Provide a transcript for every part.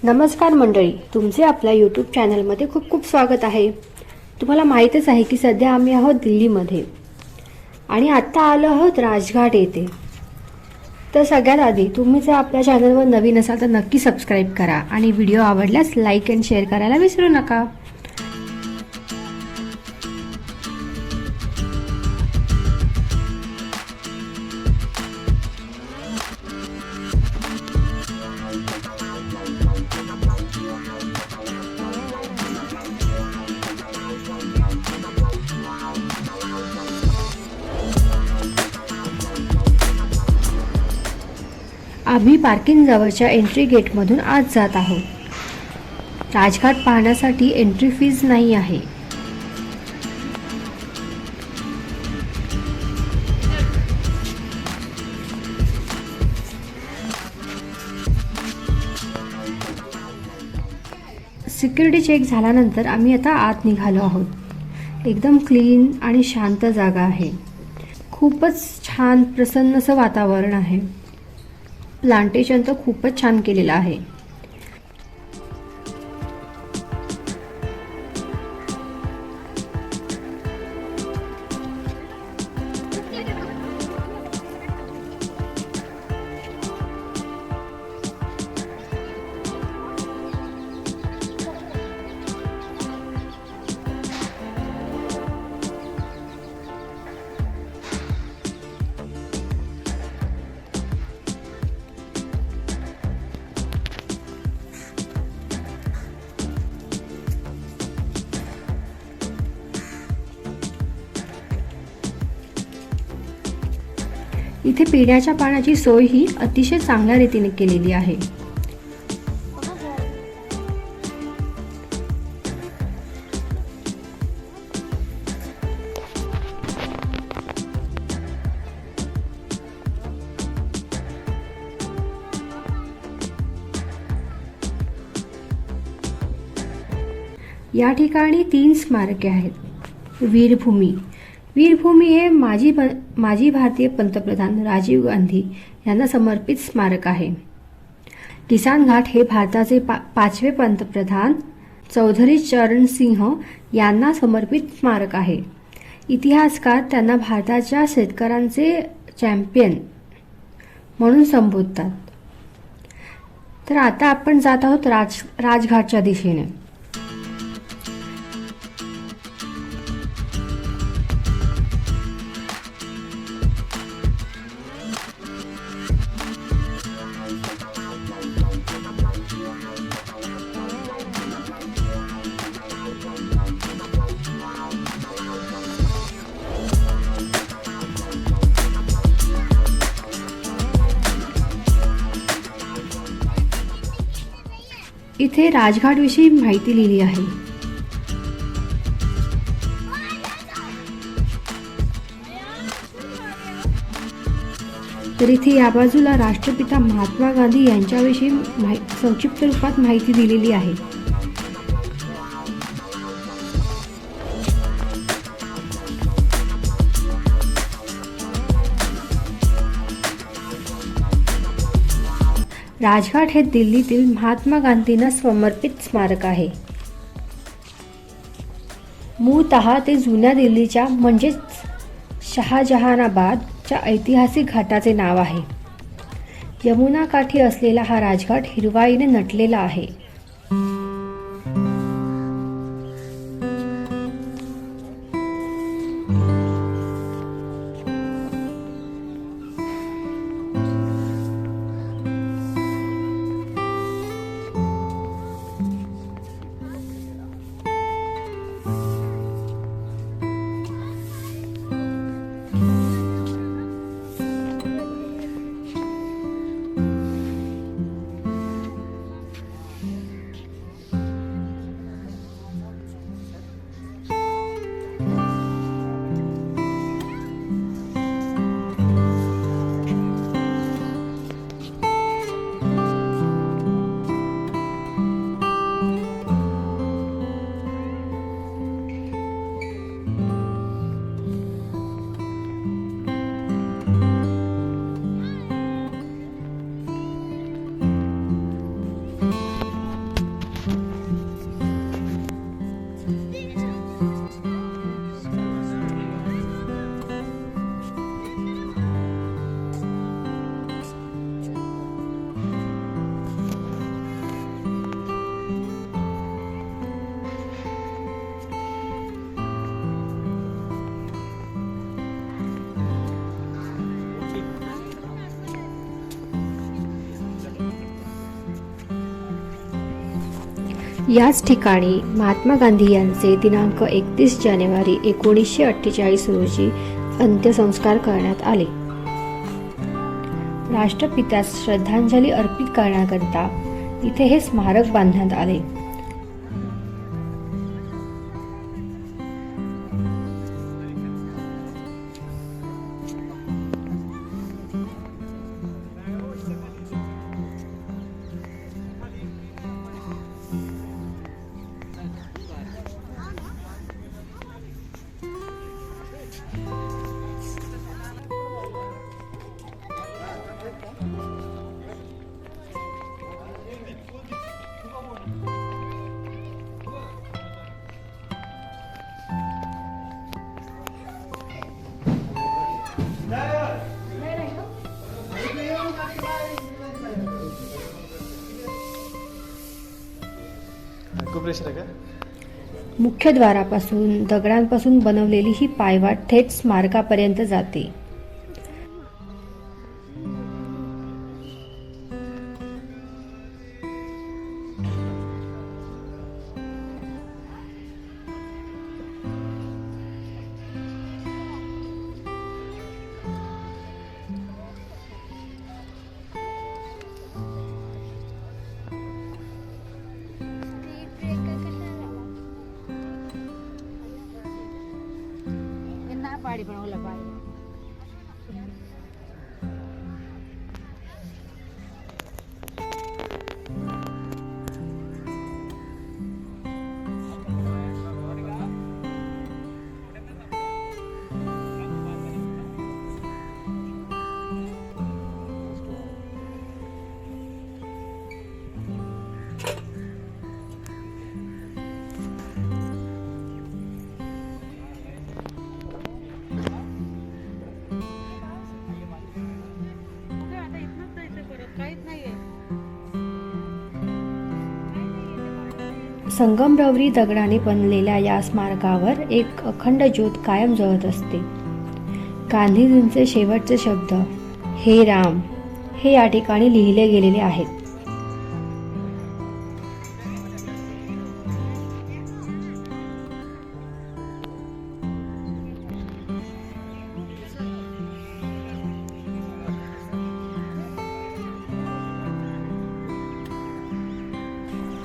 नमस्कार मंडळी, तुमचे आपल्या यूट्यूब चॅनलमध्ये खूप खूप स्वागत आहे। तुम्हाला माहीतच आहे की सध्या आम्ही आहोत दिल्लीमध्ये आणि आत्ता आलो आहोत राजघाट येथे। तर सगळ्यात आधी तुम्ही जर आपल्या चॅनलवर नवीन असाल तर नक्की सबस्क्राईब करा आणि व्हिडिओ आवडल्यास लाईक आणि शेअर करायला विसरू नका। आम्ही पार्किंग जवळच्या एंट्री गेटमधून आत जात आहोत। राजघाट पाहण्यासाठी एंट्री फीज नाही आहे। सिक्युरिटी चेक झाल्यानंतर आम्ही आता आत निघालो आहोत। एकदम क्लीन आणि शांत जागा आहे। खूपच छान प्रसन्न असं वातावरण आहे। प्लांटेशन तर खूपच छान केलेलं आहे। इथे पिण्याच्या पाण्याची सोय ही अतिशय चांगल्या रीतीने केलेली आहे। या ठिकाणी 3 स्मारके आहेत। वीरभूमी हे माजी भारतीय पंतप्रधान राजीव गांधी यांना समर्पित स्मारक आहे। किसान घाट हे भारताचे 5वे पंतप्रधान चौधरी चरण सिंह यांना समर्पित स्मारक आहे। इतिहासकार त्यांना भारताच्या शेतकऱ्यांचे चॅम्पियन म्हणून संबोधतात। तर आता आपण जात आहोत राजघाटच्या दिशेने। इथे राजघाट विषयी माहिती लिहिली आहे। तर इथे या बाजूला राष्ट्रपिता महात्मा गांधी यांच्याविषयी संक्षिप्त रूपात माहिती दिलेली आहे। राजघाट हे दिल्लीतील महात्मा गांधींना समर्पित स्मारक आहे। मूळतः ते जुन्या दिल्लीच्या म्हणजेच शहाजहानाबादच्या ऐतिहासिक घाटाचे नाव आहे। यमुना काठी असलेला हा राजघाट हिरवाईने नटलेला आहे। याच ठिकाणी महात्मा गांधी यांचे दिनांक 31 जानेवारी 1948 रोजी अंत्यसंस्कार करण्यात आले. राष्ट्रपित्यास श्रद्धांजली अर्पित करण्याकरिता इथे हे स्मारक बांधण्यात आले. मुख्य द्वारापासून दगडांपासून बनवलेली ही पायवाट थेट स्मारकापर्यंत जाते. पाड़ी पण ओला पाड़ी संगमरवरी दगडाने बनलेल्या या स्मारकावर एक अखंड ज्योत कायम जळत असते. गांधीजींचे शेवटचे शब्द हे राम हे या ठिकाणी लिहिले गेलेले आहेत.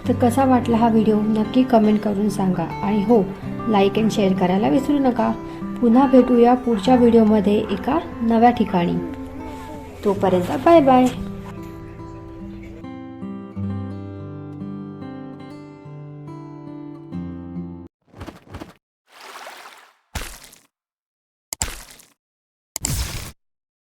तर कसा वाटला हा व्हिडिओ नक्की कमेंट करून सांगा आणि हो लाईक अँड शेअर करायला विसरू नका. पुन्हा भेटूया पुढच्या व्हिडिओमध्ये एका नव्या ठिकाणी. तोपर्यंत बाय बाय.